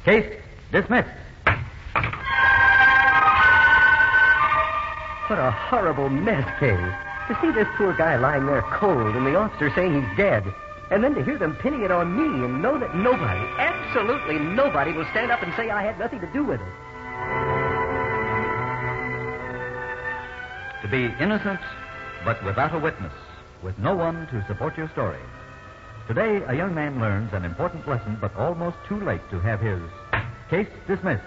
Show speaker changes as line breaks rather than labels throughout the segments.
Case dismissed.
What a horrible mess, Kay. To see this poor guy lying there cold and the officer saying he's dead, and then to hear them pinning it on me and know that nobody, absolutely nobody, will stand up and say I had nothing to do with it.
To be innocent, but without a witness, with no one to support your story. Today, a young man learns an important lesson, but almost too late to have his case dismissed.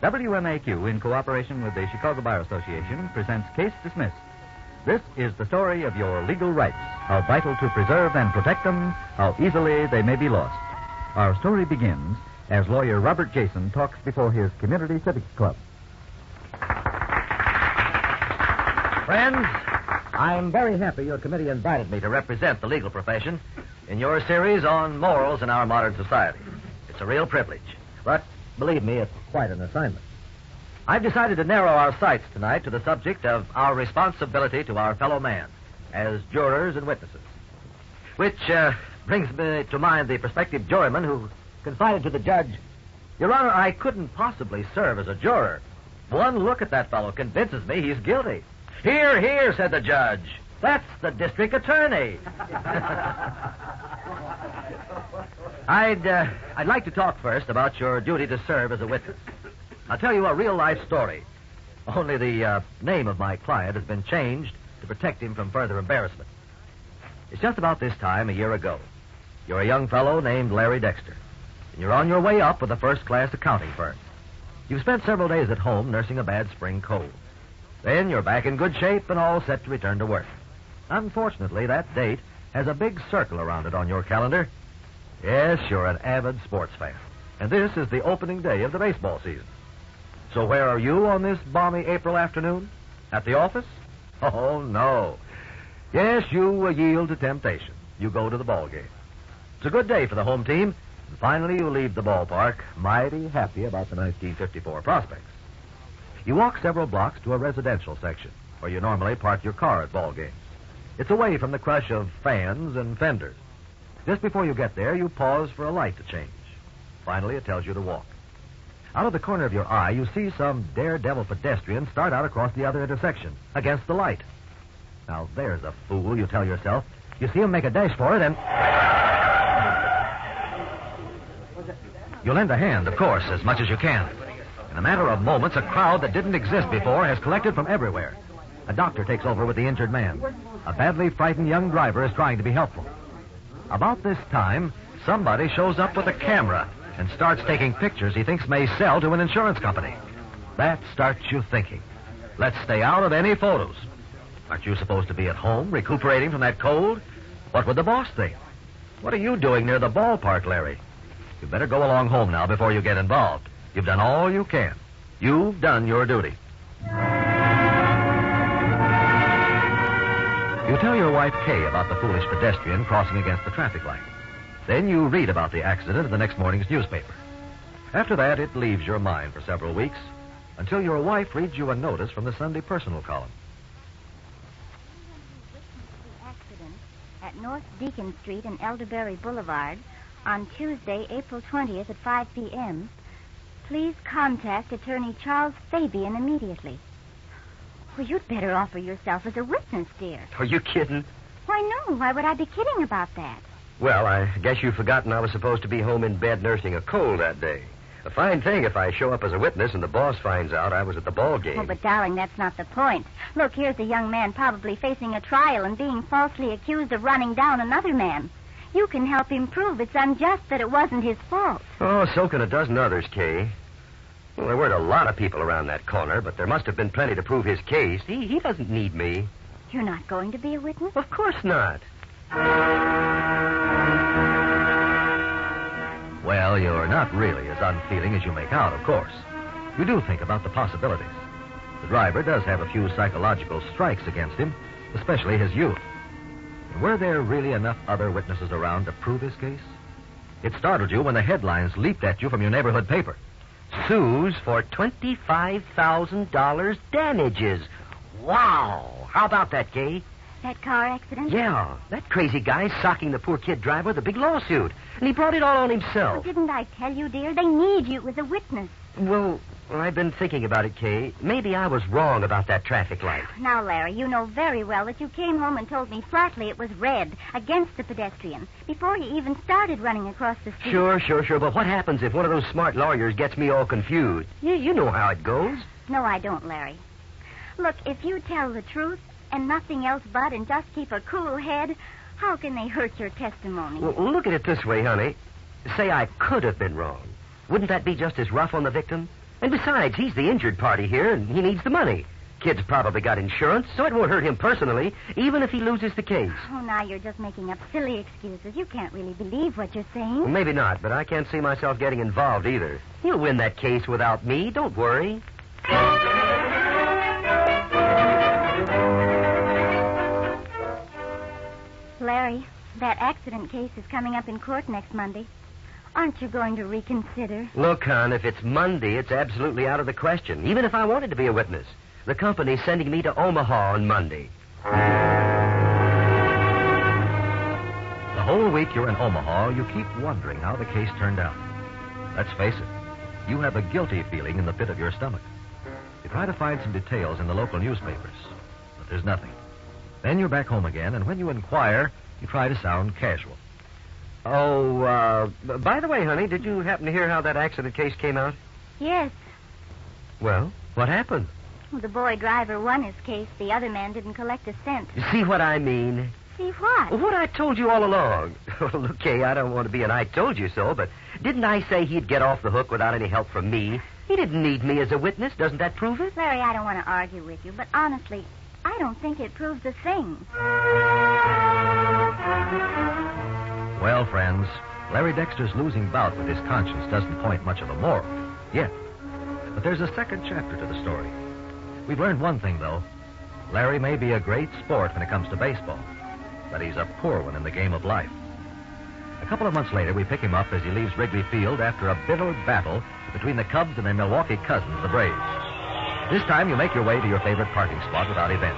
WMAQ, in cooperation with the Chicago Bar Association, presents Case Dismissed. This is the story of your legal rights, how vital to preserve and protect them, how easily they may be lost. Our story begins as lawyer Robert Jason talks before his Community Civics Club.
Friends, I'm very happy your committee invited me to represent the legal profession in your series on morals in our modern society. It's a real privilege, but believe me, it's quite an assignment. I've decided to narrow our sights tonight to the subject of our responsibility to our fellow man as jurors and witnesses, which brings me to mind the prospective juryman who confided to the judge, "Your Honor, I couldn't possibly serve as a juror. One look at that fellow convinces me he's guilty." "Hear, hear," said the judge. "That's the district attorney." I'd like to talk first about your duty to serve as a witness. I'll tell you a real-life story. Only the name of my client has been changed to protect him from further embarrassment. It's just about this time a year ago. You're a young fellow named Larry Dexter, and you're on your way up with a first-class accounting firm. You've spent several days at home nursing a bad spring cold. Then you're back in good shape and all set to return to work. Unfortunately, that date has a big circle around it on your calendar. Yes, you're an avid sports fan, and this is the opening day of the baseball season. So where are you on this balmy April afternoon? At the office? Oh, no. Yes, you yield to temptation. You go to the ball game. It's a good day for the home team, and finally you leave the ballpark mighty happy about the 1954 prospects. You walk several blocks to a residential section, where you normally park your car at ball games. It's away from the crush of fans and fenders. Just before you get there, you pause for a light to change. Finally, it tells you to walk. Out of the corner of your eye, you see some daredevil pedestrian start out across the other intersection, against the light. Now, there's a fool, you tell yourself. You see him make a dash for it, and you lend a hand, of course, as much as you can. In a matter of moments, a crowd that didn't exist before has collected from everywhere. A doctor takes over with the injured man. A badly frightened young driver is trying to be helpful. About this time, somebody shows up with a camera and starts taking pictures he thinks may sell to an insurance company. That starts you thinking. Let's stay out of any photos. Aren't you supposed to be at home, recuperating from that cold? What would the boss think? What are you doing near the ballpark, Larry? You better go along home now before you get involved. You've done all you can. You've done your duty. You tell your wife, Kay, about the foolish pedestrian crossing against the traffic light. Then you read about the accident in the next morning's newspaper. After that, it leaves your mind for several weeks, until your wife reads you a notice from the Sunday Personal column.
Accident at North Deacon Street and Elderberry Boulevard on Tuesday, April 20th at 5 p.m. Please contact Attorney Charles Fabian immediately. Well, you'd better offer yourself as a witness, dear.
Are you kidding?
Why, no. Why would I be kidding about that?
Well, I guess you've forgotten I was supposed to be home in bed nursing a cold that day. A fine thing if I show up as a witness and the boss finds out I was at the ball game.
Oh, but, darling, that's not the point. Look, here's a young man probably facing a trial and being falsely accused of running down another man. You can help him prove it's unjust that it wasn't his fault.
Oh, so can a dozen others, Kay. Well, there weren't a lot of people around that corner, but there must have been plenty to prove his case. He doesn't need me.
You're not going to be a witness?
Of course not.
Well, you're not really as unfeeling as you make out, of course. You do think about the possibilities. The driver does have a few psychological strikes against him, especially his youth. And were there really enough other witnesses around to prove his case? It startled you when the headlines leaped at you from your neighborhood paper.
Sues for $25,000 damages. Wow. How about that, Kay?
That car accident?
Yeah, that crazy guy socking the poor kid driver with a big lawsuit. And he brought it all on
Well,
himself.
didn't I tell you, dear? They need you as a witness.
Well, I've been thinking about it, Kay. Maybe I was wrong about that traffic light.
Now, Larry, you know very well that you came home and told me flatly it was red, against the pedestrian, before he even started running across the street.
Sure. But what happens if one of those smart lawyers gets me all confused? You know how it goes.
No, I don't, Larry. Look, if you tell the truth and nothing else but and just keep a cool head, how can they hurt your testimony?
Well, look at it this way, honey. Say I could have been wrong. Wouldn't that be just as rough on the victim? And besides, he's the injured party here, and he needs the money. Kid's probably got insurance, so it won't hurt him personally, even if he loses the case.
Oh, now you're just making up silly excuses. You can't really believe what you're saying.
Well, maybe not, but I can't see myself getting involved either. He'll win that case without me. Don't worry.
Larry, that accident case is coming up in court next Monday. Aren't you going to reconsider?
Look, hon, if it's Monday, it's absolutely out of the question, even if I wanted to be a witness. The company's sending me to Omaha on Monday.
The whole week you're in Omaha, you keep wondering how the case turned out. Let's face it, you have a guilty feeling in the pit of your stomach. You try to find some details in the local newspapers, but there's nothing. Then you're back home again, and when you inquire, you try to sound casual.
Oh, by the way, honey, did you happen to hear how that accident case came out?
Yes.
Well, what happened?
Well, the boy driver won his case. The other man didn't collect a cent.
You see what I mean?
See what?
Well, what I told you all along. Look, Kay, I don't want to be an I told you so, but didn't I say he'd get off the hook without any help from me? He didn't need me as a witness. Doesn't that prove it?
Larry, I don't want to argue with you, but honestly, I don't think it proves a thing.
Well, friends, Larry Dexter's losing bout with his conscience doesn't point much of a moral yet. But there's a second chapter to the story. We've learned one thing, though. Larry may be a great sport when it comes to baseball, but he's a poor one in the game of life. A couple of months later, we pick him up as he leaves Wrigley Field after a bitter battle between the Cubs and their Milwaukee cousins, the Braves. This time, you make your way to your favorite parking spot without event.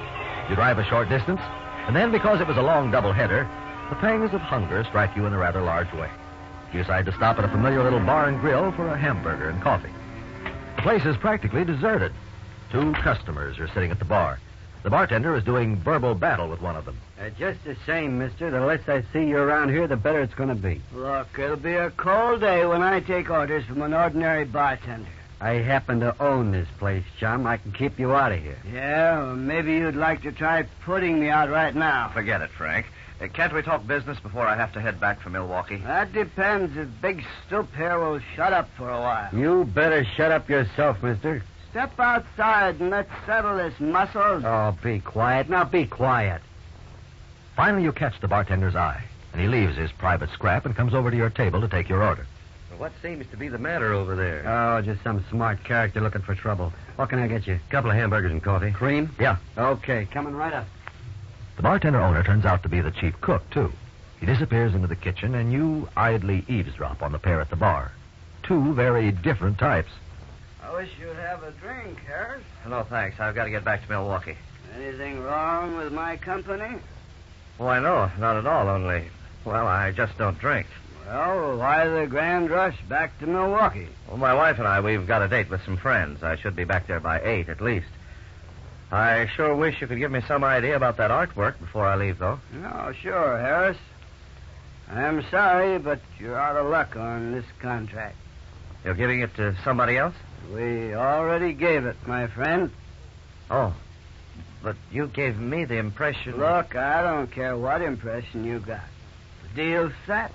You drive a short distance, and then, because it was a long doubleheader, the pangs of hunger strike you in a rather large way. You decide to stop at a familiar little bar and grill for a hamburger and coffee. The place is practically deserted. 2 customers are sitting at the bar. The bartender is doing verbal battle with one of them.
Just the same, mister. The less I see you around here, the better it's going to be.
Look, it'll be a cold day when I take orders from an ordinary bartender.
I happen to own this place, chum. I can keep you out of here.
Yeah, well, maybe you'd like to try putting me out right now.
Forget it, Frank. Can't we talk business before I have to head back for Milwaukee?
That depends if Big Stoop here will shut up for a while.
You better shut up yourself, mister.
Step outside and let's settle this, Muscles.
Oh, be quiet. Now be quiet.
Finally, you catch the bartender's eye, and he leaves his private scrap and comes over to your table to take your order.
What seems to be the matter over there?
Oh, just some smart character looking for trouble. What can I get you?
A couple of hamburgers and coffee.
Cream?
Yeah.
Okay, coming right up.
The bartender owner turns out to be the chief cook, too. He disappears into the kitchen, and you idly eavesdrop on the pair at the bar. 2 very different types.
I wish you'd have a drink, Harris.
No, thanks. I've got to get back to Milwaukee.
Anything wrong with my company?
Why, no, not at all, only, well, I just don't drink.
Well, why the grand rush back to Milwaukee?
Well, my wife and I, we've got a date with some friends. I should be back there by 8 at least. I sure wish you could give me some idea about that artwork before I leave, though.
No, sure, Harris. I'm sorry, but you're out of luck on this contract.
You're giving it to somebody else?
We already gave it, my friend.
Oh, but you gave me the impression...
Look, I don't care what impression you got. The deal's set.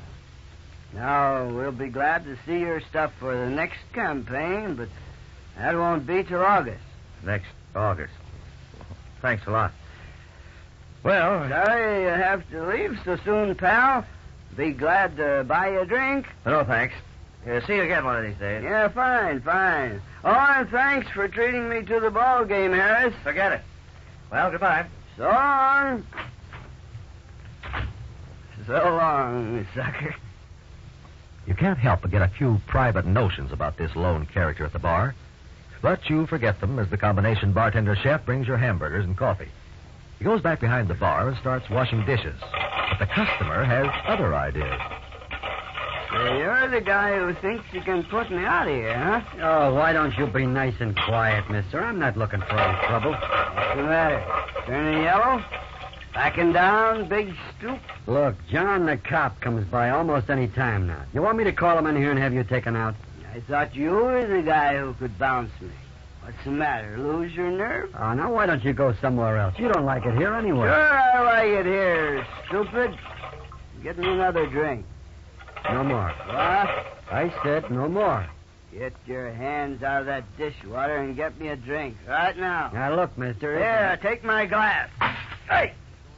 Now, we'll be glad to see your stuff for the next campaign, but that won't be till August.
Next August. Thanks a lot. Well...
Sorry you have to leave so soon, pal. Be glad to buy you a drink.
No, thanks. See you again one of these days.
Yeah, fine. Oh, and thanks for treating me to the ball game, Harris.
Forget it. Well, goodbye.
So long. So long, sucker.
You can't help but get a few private notions about this lone character at the bar, but you forget them as the combination bartender-chef brings your hamburgers and coffee. He goes back behind the bar and starts washing dishes. But the customer has other ideas.
So you're the guy who thinks you can put me out of here, huh?
Oh, why don't you be nice and quiet, mister? I'm not looking for any trouble.
What's the matter? Turning yellow? Backing down, big stoop?
Look, John the cop comes by almost any time now. You want me to call him in here and have you taken out?
I thought you were the guy who could bounce me. What's the matter? Lose your nerve?
Oh, now why don't you go somewhere else? You don't like it here anyway.
Sure, I like it here, stupid. Get me another drink.
No more.
What?
I said no more.
Get your hands out of that dishwater and get me a drink right now.
Now, look, mister.
Here, take my glass.
Hey!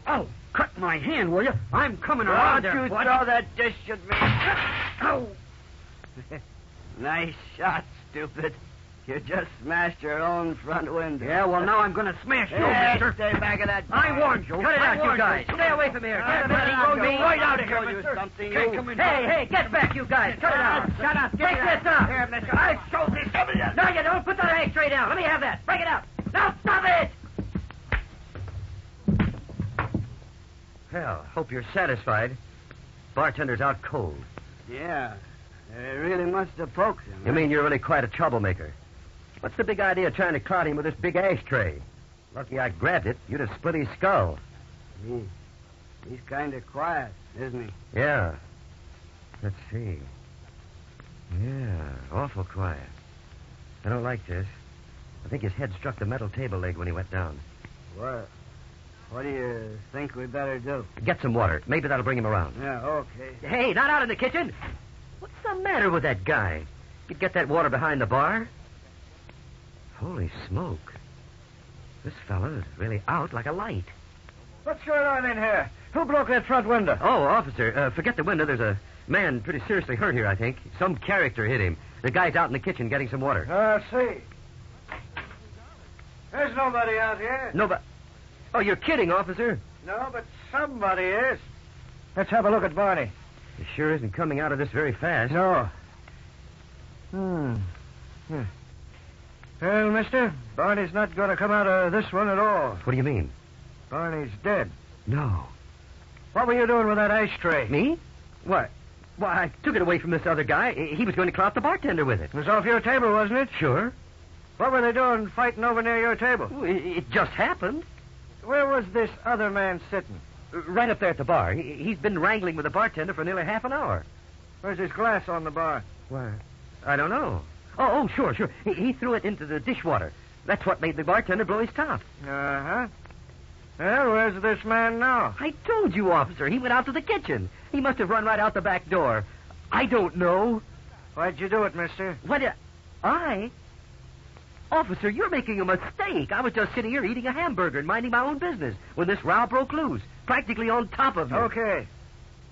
Oh, cut my hand, will you? I'm coming around
Don't
there.
you
What?
throw that dish at me.
Oh!
Nice shot, stupid. You just smashed your own front window.
Yeah, well, now I'm going to smash you,
Hey,
mister.
stay back of that bar.
I warned you. Cut it out, you guys. Stay away from here. Get me right out of here, mister. Hey, get back, you guys. Cut it out. Shut up. Take this up. Here, mister. I show this. No, you don't. Put that ashtray down. Let me have that. Break it up. Now, stop it. Well, hope you're satisfied. Bartender's out cold.
Yeah, they really must have poked him.
You mean you're really quite a troublemaker? What's the big idea of trying to cloud him with this big ashtray? Lucky I grabbed it. You'd have split his skull.
He's kind of quiet, isn't he?
Yeah. Let's see. Yeah, awful quiet. I don't like this. I think his head struck the metal table leg when he went down.
What do you think we better do?
Get some water. Maybe that'll bring him around.
Yeah, okay.
Hey, not out in the kitchen. What's the matter with that guy? Could get that water behind the bar? Holy smoke. This fella's really out like a light.
What's going on in here? Who broke that front window?
Oh, officer, forget the window. There's a man pretty seriously hurt here, I think. Some character hit him. The guy's out in the kitchen getting some water.
I see. There's nobody out here.
No, but... Oh, you're kidding, officer.
No, but somebody is. Let's have a look at Barney.
He sure isn't coming out of this very fast.
No. Well, mister, Barney's not going to come out of this one at all.
What do you mean?
Barney's dead.
No.
What were you doing with that ashtray?
Me? What? Why, I took it away from this other guy. He was going to clout the bartender with it.
It was off your table, wasn't it?
Sure.
What were they doing fighting over near your table?
Well, it just happened.
Where was this other man sitting?
Right up there at the bar. He's been wrangling with the bartender for nearly half an hour.
Where's his glass on the bar?
Why, I don't know. Oh, sure. He threw it into the dishwater. That's what made the bartender blow his top.
Uh-huh. Well, where's this man now?
I told you, officer. He went out to the kitchen. He must have run right out the back door. I don't know.
Why'd you do it, mister?
I? Officer, you're making a mistake. I was just sitting here eating a hamburger and minding my own business when this row broke loose, practically on top of me.
Okay.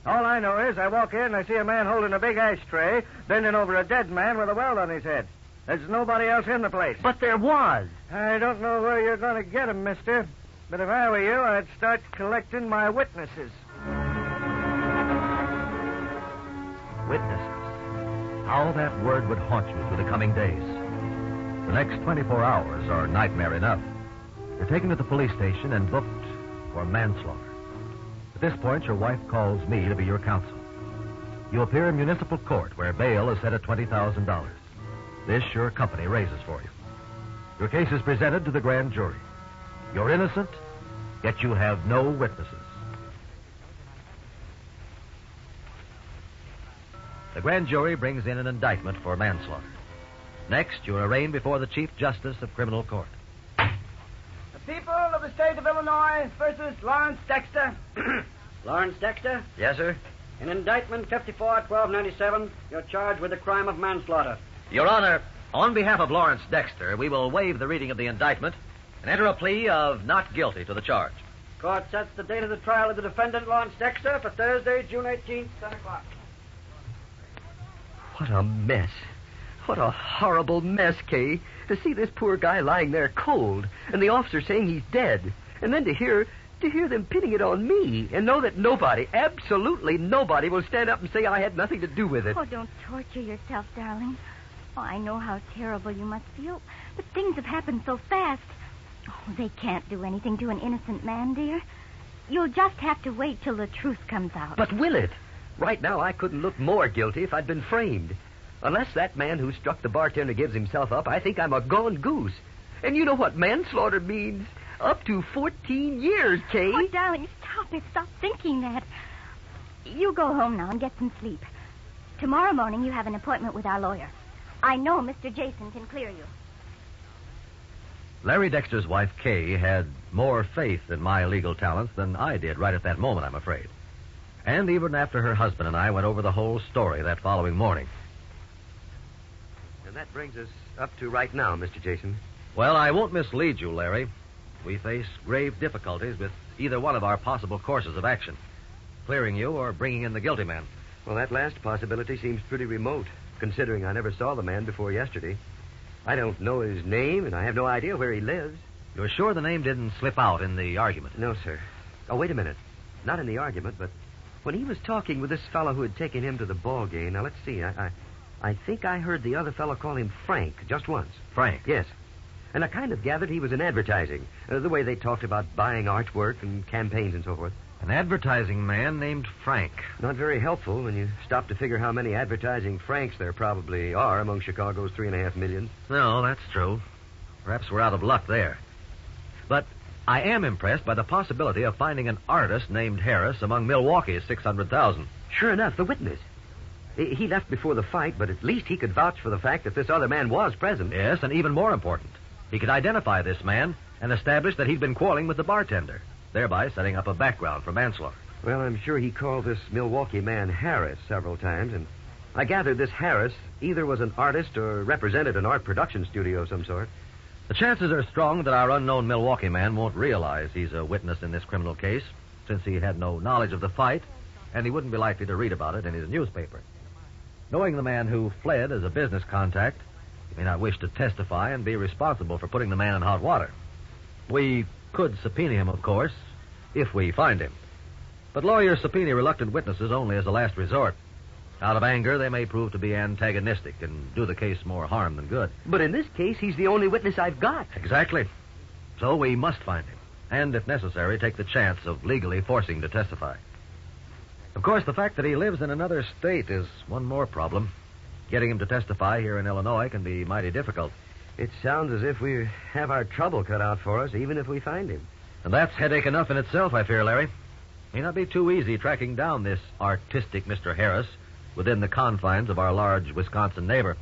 All I know is I walk in and I see a man holding a big ashtray, bending over a dead man with a welt on his head. There's nobody else in the place.
But there was.
I don't know where you're going to get him, mister. But if I were you, I'd start collecting my witnesses.
Witnesses. How that word would haunt you through the coming days. The next 24 hours are nightmare enough. You're taken to the police station and booked for manslaughter. At this point, your wife calls me to be your counsel. You appear in municipal court where bail is set at $20,000. This your company raises for you. Your case is presented to the grand jury. You're innocent, yet you have no witnesses. The grand jury brings in an indictment for manslaughter. Next, you're arraigned before the Chief Justice of Criminal Court.
The people of the state of Illinois versus Lawrence Dexter.
Lawrence Dexter?
Yes, sir?
In indictment 54-1297, you're charged with the crime of manslaughter.
Your Honor, on behalf of Lawrence Dexter, we will waive the reading of the indictment and enter a plea of not guilty to the charge.
Court sets the date of the trial of the defendant, Lawrence Dexter, for Thursday, June 18th, 10 o'clock. What a mess. What a horrible mess, Kay. To see this poor guy lying there cold, and the officer saying he's dead, and then to hear them pinning it on me, and know that nobody, absolutely nobody, will stand up and say I had nothing to do with it.
Oh, don't torture yourself, darling. Oh, I know how terrible you must feel, but things have happened so fast. Oh, they can't do anything to an innocent man, dear. You'll just have to wait till the truth comes out.
But will it? Right now, I couldn't look more guilty if I'd been framed. Unless that man who struck the bartender gives himself up, I think I'm a gone goose. And you know what manslaughter means? Up to 14 years, Kay.
Oh, darling, stop it. Stop thinking that. You go home now and get some sleep. Tomorrow morning you have an appointment with our lawyer. I know Mr. Jason can clear you.
Larry Dexter's wife, Kay, had more faith in my legal talents than I did right at that moment, I'm afraid. And even after her husband and I went over the whole story that following morning.
And that brings us up to right now, Mr. Jason.
Well, I won't mislead you, Larry. We face grave difficulties with either one of our possible courses of action. Clearing you or bringing in the guilty man.
Well, that last possibility seems pretty remote, considering I never saw the man before yesterday. I don't know his name, and I have no idea where he lives.
You're sure the name didn't slip out in the argument?
No, sir. Oh, wait a minute. Not in the argument, but when he was talking with this fellow who had taken him to the ball game. Now, let's see. I think I heard the other fellow call him Frank just once.
Frank?
Yes. And I kind of gathered he was in advertising, the way they talked about buying artwork and campaigns and so forth.
An advertising man named Frank.
Not very helpful when you stop to figure how many advertising Franks there probably are among Chicago's 3.5 million.
No, that's true. Perhaps we're out of luck there. But I am impressed by the possibility of finding an artist named Harris among Milwaukee's 600,000.
Sure enough, the witness. He left before the fight, but at least he could vouch for the fact that this other man was present.
Yes, and even more important, he could identify this man and establish that he'd been quarreling with the bartender, thereby setting up a background for manslaughter.
Well, I'm sure he called this Milwaukee man Harris several times, and I gathered this Harris either was an artist or represented an art production studio of some sort.
The chances are strong that our unknown Milwaukee man won't realize he's a witness in this criminal case, since he had no knowledge of the fight, and he wouldn't be likely to read about it in his newspaper. Knowing the man who fled as a business contact, he may not wish to testify and be responsible for putting the man in hot water. We could subpoena him, of course, if we find him. But lawyers subpoena reluctant witnesses only as a last resort. Out of anger, they may prove to be antagonistic and do the case more harm than good.
But in this case, he's the only witness I've got.
Exactly. So we must find him, and if necessary, take the chance of legally forcing him to testify. Of course, the fact that he lives in another state is one more problem. Getting him to testify here in Illinois can be mighty difficult.
It sounds as if we have our trouble cut out for us, even if we find him.
And that's headache enough in itself, I fear, Larry. May not be too easy tracking down this artistic Mr. Harris within the confines of our large Wisconsin neighbor.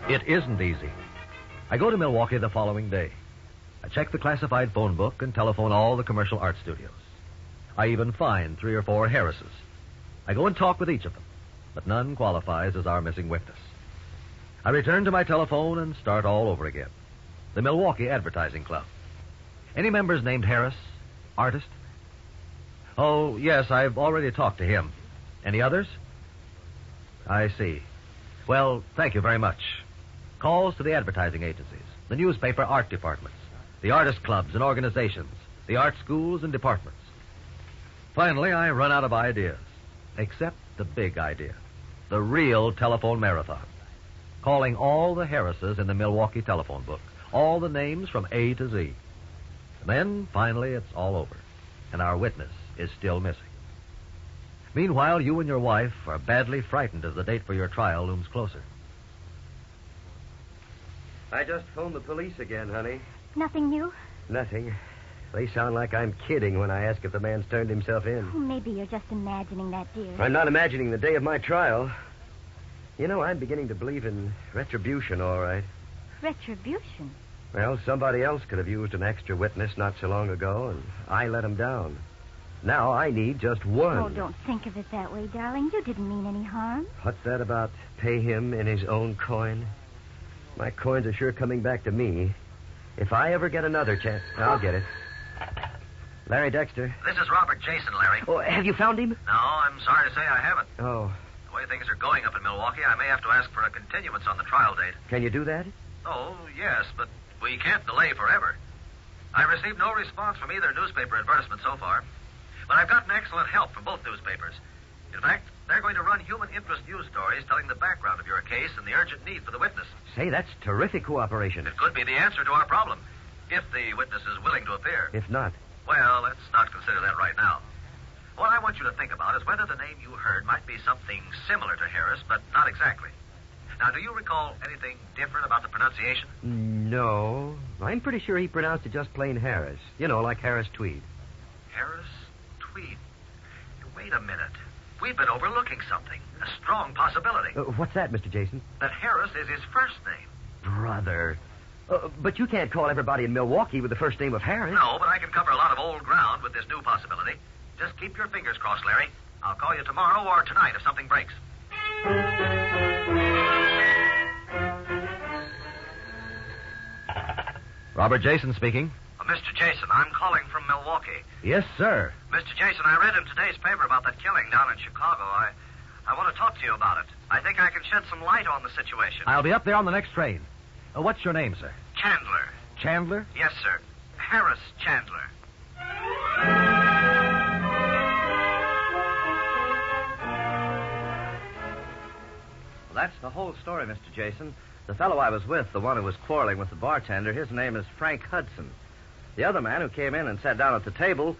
It isn't easy. I go to Milwaukee the following day. I check the classified phone book and telephone all the commercial art studios. I even find 3 or 4 Harrises. I go and talk with each of them, but none qualifies as our missing witness. I return to my telephone and start all over again. The Milwaukee Advertising Club. Any members named Harris? Artist? Oh, yes, I've already talked to him. Any others? I see. Well, thank you very much. Calls to the advertising agencies, the newspaper art departments, the artist clubs and organizations, the art schools and departments. Finally, I run out of ideas, except the big idea, the real telephone marathon. Calling all the Harrises in the Milwaukee telephone book, all the names from A to Z. And then, finally, it's all over, and our witness is still missing. Meanwhile, you and your wife are badly frightened as the date for your trial looms closer.
I just phoned the police again, honey.
Nothing new?
Nothing. They sound like I'm kidding when I ask if the man's turned himself in.
Oh, maybe you're just imagining that, dear.
I'm not imagining the day of my trial. You know, I'm beginning to believe in retribution, all right.
Retribution?
Well, somebody else could have used an extra witness not so long ago, and I let him down. Now I need just one.
Oh, don't think of it that way, darling. You didn't mean any harm.
What's that about pay him in his own coin? My coins are sure coming back to me. If I ever get another chance, I'll get it. Larry Dexter.
This is Robert Jason, Larry.
Oh, have you found him?
No, I'm sorry to say I haven't.
Oh.
The way things are going up in Milwaukee, I may have to ask for a continuance on the trial date.
Can you do that?
Oh, yes, but we can't delay forever. I've received no response from either newspaper advertisement so far, but I've gotten excellent help from both newspapers. In fact, They're going to run human interest news stories telling the background of your case and the urgent need for the witness.
Say, that's terrific cooperation.
It could be the answer to our problem, if the witness is willing to appear.
If not.
Well, let's not consider that right now. What I want you to think about is whether the name you heard might be something similar to Harris, but not exactly. Now, do you recall anything different about the pronunciation?
No. I'm pretty sure he pronounced it just plain Harris. You know, like Harris Tweed.
Harris Tweed. Wait a minute. We've been overlooking something. A strong possibility.
What's that, Mr. Jason?
That Harris is his first name.
Brother. But you can't call everybody in Milwaukee with the first name of Harris.
No, but I can cover a lot of old ground with this new possibility. Just keep your fingers crossed, Larry. I'll call you tomorrow or tonight if something breaks.
Robert Jason speaking.
Mr. Jason, I'm calling from Milwaukee.
Yes, sir.
Mr. Jason, I read in today's paper about that killing down in Chicago. I want to talk to you about it. I think I can shed some light on the situation.
I'll be up there on the next train. What's your name, sir?
Chandler.
Chandler?
Yes, sir. Harris Chandler.
Well, that's the whole story, Mr. Jason. The fellow I was with, the one who was quarreling with the bartender, his name is Frank Hudson. The other man who came in and sat down at the table,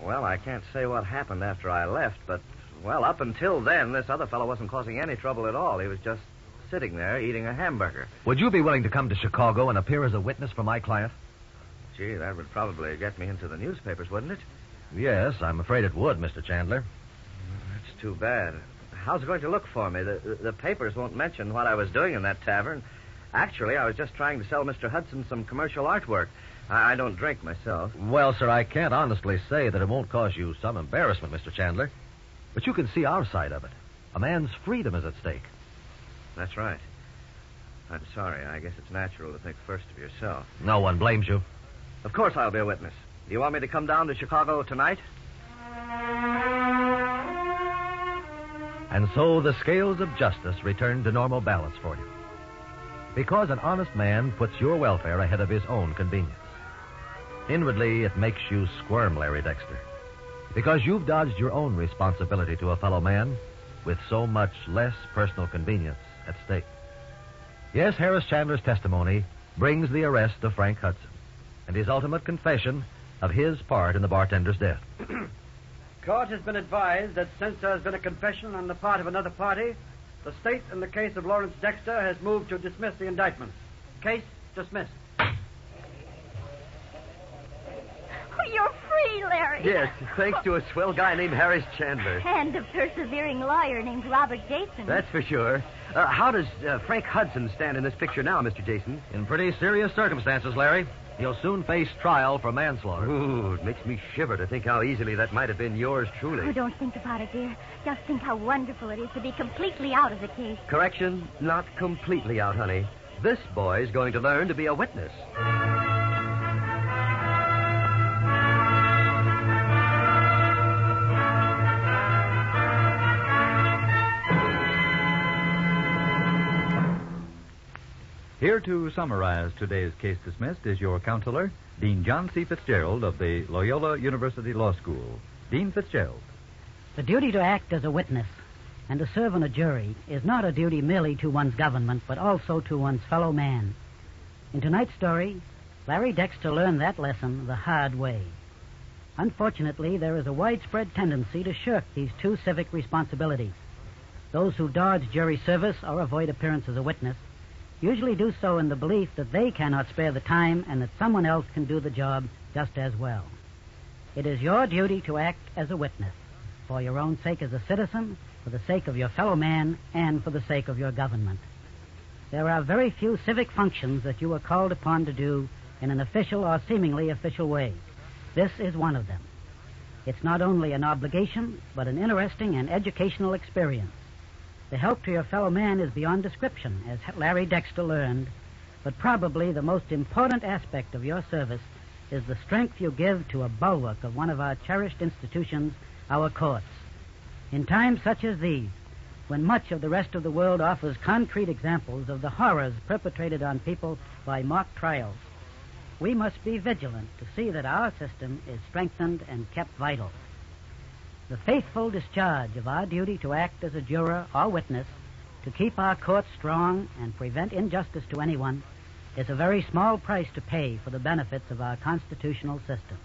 well, I can't say what happened after I left, but, well, up until then, this other fellow wasn't causing any trouble at all. He was just sitting there eating a hamburger.
Would you be willing to come to Chicago and appear as a witness for my client?
Gee, that would probably get me into the newspapers, wouldn't it?
Yes, I'm afraid it would, Mr. Chandler.
That's too bad. How's it going to look for me? The papers won't mention what I was doing in that tavern. Actually, I was just trying to sell Mr. Hudson some commercial artwork. I don't drink myself.
Well, sir, I can't honestly say that it won't cause you some embarrassment, Mr. Chandler. But you can see our side of it. A man's freedom is at stake.
That's right. I'm sorry. I guess it's natural to think first of yourself.
No one blames you.
Of course I'll be a witness. Do you want me to come down to Chicago tonight?
And so the scales of justice return to normal balance for you. Because an honest man puts your welfare ahead of his own convenience. Inwardly, it makes you squirm, Larry Dexter. Because you've dodged your own responsibility to a fellow man with so much less personal convenience at stake. Yes, Harris Chandler's testimony brings the arrest of Frank Hudson and his ultimate confession of his part in the bartender's death.
Court has been advised that since there has been a confession on the part of another party, the state in the case of Lawrence Dexter has moved to dismiss the indictment. Case dismissed.
Oh, you're free, Larry.
Yes, thanks to a swell guy named Harris Chandler.
And a persevering lawyer named Robert Jason.
That's for sure. How does Frank Hudson stand in this picture now, Mr. Jason?
In pretty serious circumstances, Larry. He'll soon face trial for manslaughter.
Ooh, it makes me shiver to think how easily that might have been yours truly.
Oh, don't think about it, dear. Just think how wonderful it is to be completely out of the case.
Correction, not completely out, honey. This boy's going to learn to be a witness.
Here to summarize today's case dismissed is your counselor, Dean John C. Fitzgerald of the Loyola University Law School. Dean Fitzgerald.
The duty to act as a witness and to serve on a jury is not a duty merely to one's government, but also to one's fellow man. In tonight's story, Larry Dexter learned that lesson the hard way. Unfortunately, there is a widespread tendency to shirk these two civic responsibilities. Those who dodge jury service or avoid appearance as a witness usually do so in the belief that they cannot spare the time and that someone else can do the job just as well. It is your duty to act as a witness, for your own sake as a citizen, for the sake of your fellow man, and for the sake of your government. There are very few civic functions that you are called upon to do in an official or seemingly official way. This is one of them. It's not only an obligation, but an interesting and educational experience. The help to your fellow man is beyond description, as Larry Dexter learned, but probably the most important aspect of your service is the strength you give to a bulwark of one of our cherished institutions, our courts. In times such as these, when much of the rest of the world offers concrete examples of the horrors perpetrated on people by mock trials, we must be vigilant to see that our system is strengthened and kept vital. The faithful discharge of our duty to act as a juror or witness to keep our courts strong and prevent injustice to anyone is a very small price to pay for the benefits of our constitutional system.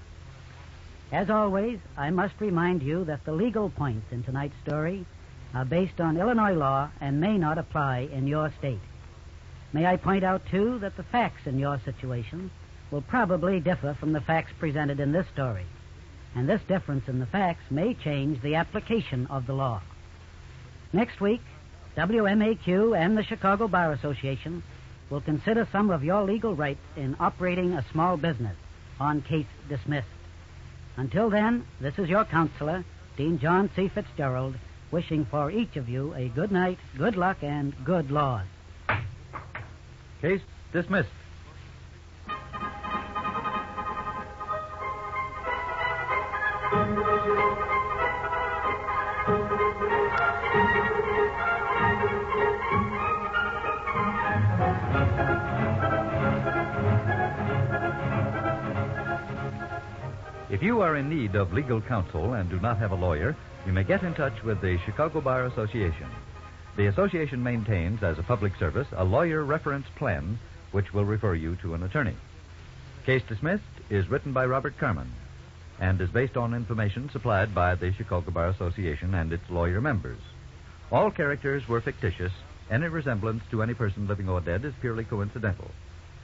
As always, I must remind you that the legal points in tonight's story are based on Illinois law and may not apply in your state. May I point out, too, that the facts in your situation will probably differ from the facts presented in this story, and this difference in the facts may change the application of the law. Next week, WMAQ and the Chicago Bar Association will consider some of your legal rights in operating a small business on Case Dismissed. Until then, this is your counselor, Dean John C. Fitzgerald, wishing for each of you a good night, good luck, and good laws.
Case dismissed. If you are in need of legal counsel and do not have a lawyer, you may get in touch with the Chicago Bar Association. The association maintains, as a public service, a lawyer reference plan which will refer you to an attorney. Case Dismissed is written by Robert Carmen and is based on information supplied by the Chicago Bar Association and its lawyer members. All characters were fictitious. Any resemblance to any person living or dead is purely coincidental.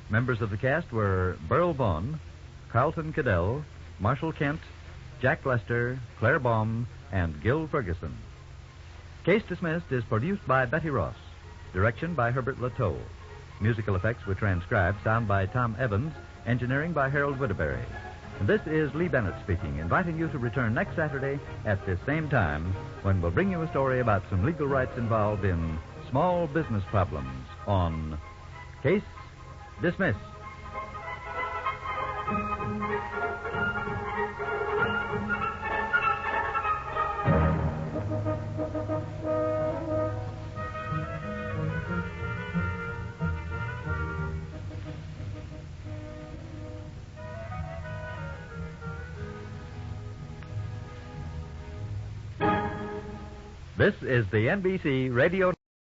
Members of the cast were Burl Vaughn, Carlton Cadell, Marshall Kent, Jack Lester, Claire Baum, and Gil Ferguson. Case Dismissed is produced by Betty Ross. Direction by Herbert Lateau. Musical effects were transcribed. Sound by Tom Evans. Engineering by Harold Whittaberry. And this is Lee Bennett speaking, inviting you to return next Saturday at this same time when we'll bring you a story about some legal rights involved in small business problems on Case Dismissed. This is the NBC Radio